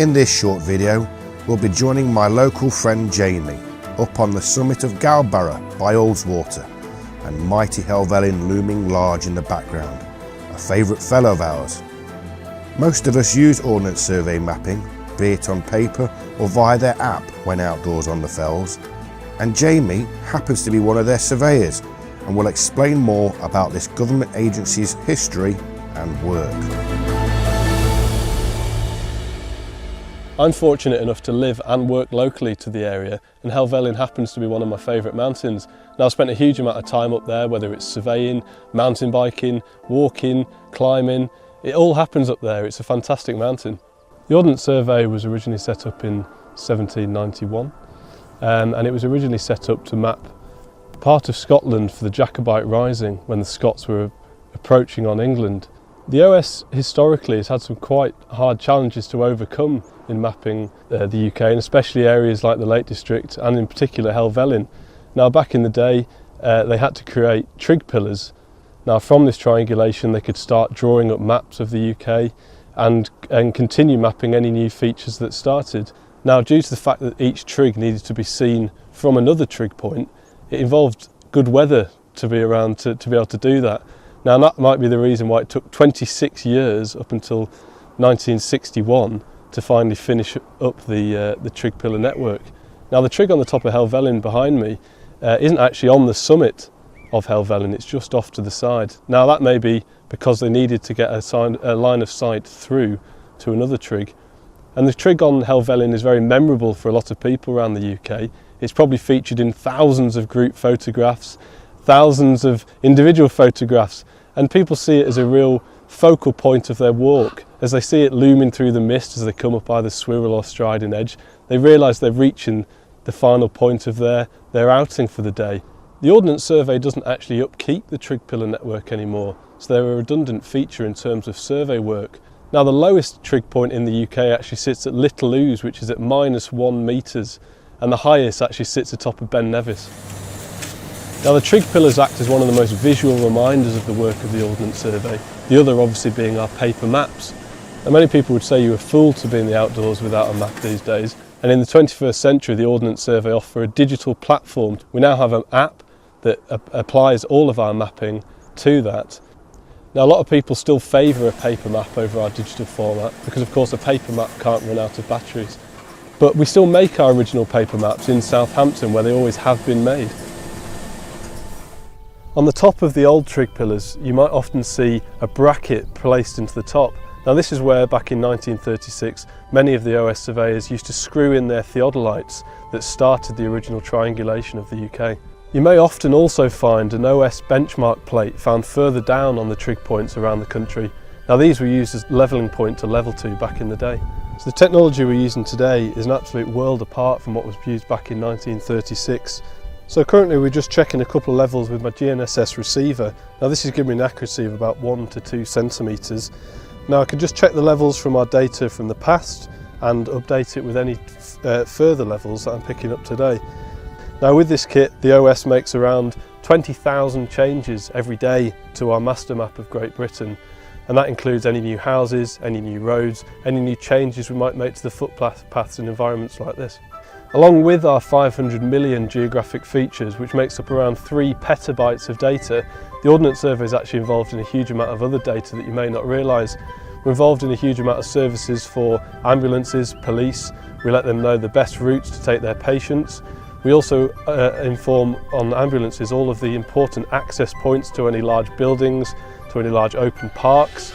In this short video, we'll be joining my local friend Jamie up on the summit of Gowbarrow by Ullswater, and mighty Helvellyn looming large in the background, a favourite fellow of ours. Most of us use Ordnance Survey mapping, be it on paper or via their app when outdoors on the fells, and Jamie happens to be one of their surveyors and will explain more about this government agency's history and work. I'm fortunate enough to live and work locally to the area, and Helvellyn happens to be one of my favourite mountains. Now, I've spent a huge amount of time up there, whether it's surveying, mountain biking, walking, climbing. It all happens up there. It's a fantastic mountain. The Ordnance Survey was originally set up in 1791, and it was originally set up to map part of Scotland for the Jacobite Rising when the Scots were approaching on England. The OS historically has had some quite hard challenges to overcome in mapping the UK, and especially areas like the Lake District and in particular Helvellyn. Now, back in the day they had to create trig pillars. Now, from this triangulation they could start drawing up maps of the UK and continue mapping any new features that started. Now, due to the fact that each trig needed to be seen from another trig point, it involved good weather to be around to be able to do that. Now, that might be the reason why it took 26 years up until 1961 to finally finish up the trig pillar network. Now, the trig on the top of Helvellyn behind me isn't actually on the summit of Helvellyn, it's just off to the side. Now, that may be because they needed to get a line of sight through to another trig. And the trig on Helvellyn is very memorable for a lot of people around the UK. It's probably featured in thousands of group photographs, thousands of individual photographs, and people see it as a real focal point of their walk. As they see it looming through the mist as they come up either Swirral or Striding Edge, they realise they're reaching the final point of their outing for the day. The Ordnance Survey doesn't actually upkeep the trig pillar network anymore, so they're a redundant feature in terms of survey work. Now, the lowest trig point in the UK actually sits at Little Ouse, which is at -1 metres, and the highest actually sits atop of Ben Nevis. Now, the trig pillars act as one of the most visual reminders of the work of the Ordnance Survey, the other obviously being our paper maps. Now, many people would say you were fooled to be in the outdoors without a map these days, and in the 21st century the Ordnance Survey offer a digital platform. We now have an app that applies all of our mapping to that. Now, a lot of people still favour a paper map over our digital format because, of course, a paper map can't run out of batteries. But we still make our original paper maps in Southampton, where they always have been made. On the top of the old trig pillars, you might often see a bracket placed into the top. Now, this is where, back in 1936, many of the OS surveyors used to screw in their theodolites that started the original triangulation of the UK. You may often also find an OS benchmark plate found further down on the trig points around the country. Now, these were used as levelling point to level to back in the day. So the technology we're using today is an absolute world apart from what was used back in 1936. So currently we're just checking a couple of levels with my GNSS receiver. Now, this is giving me an accuracy of about 1 to 2 centimetres. Now, I can just check the levels from our data from the past and update it with any further levels that I'm picking up today. Now, with this kit, the OS makes around 20,000 changes every day to our master map of Great Britain, and that includes any new houses, any new roads, any new changes we might make to the footpaths in environments like this. Along with our 500 million geographic features, which makes up around 3 petabytes of data, the Ordnance Survey is actually involved in a huge amount of other data that you may not realise. We're involved in a huge amount of services for ambulances, police. We let them know the best routes to take their patients. We also inform on ambulances all of the important access points to any large buildings, to any large open parks.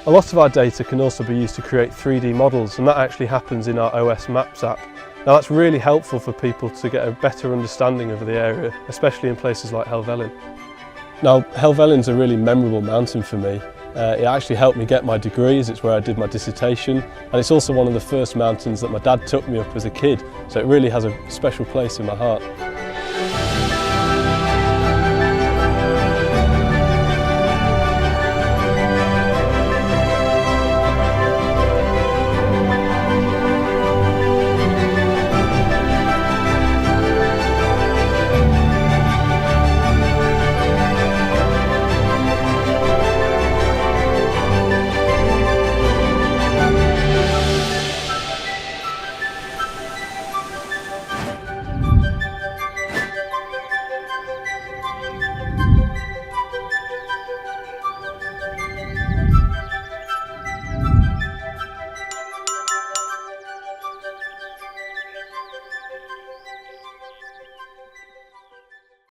A lot of our data can also be used to create 3D models, and that actually happens in our OS Maps app. Now, that's really helpful for people to get a better understanding of the area, especially in places like Helvellyn. Now, Helvellyn's a really memorable mountain for me. It actually helped me get my degree, as it's where I did my dissertation, and it's also one of the first mountains that my dad took me up as a kid, so it really has a special place in my heart.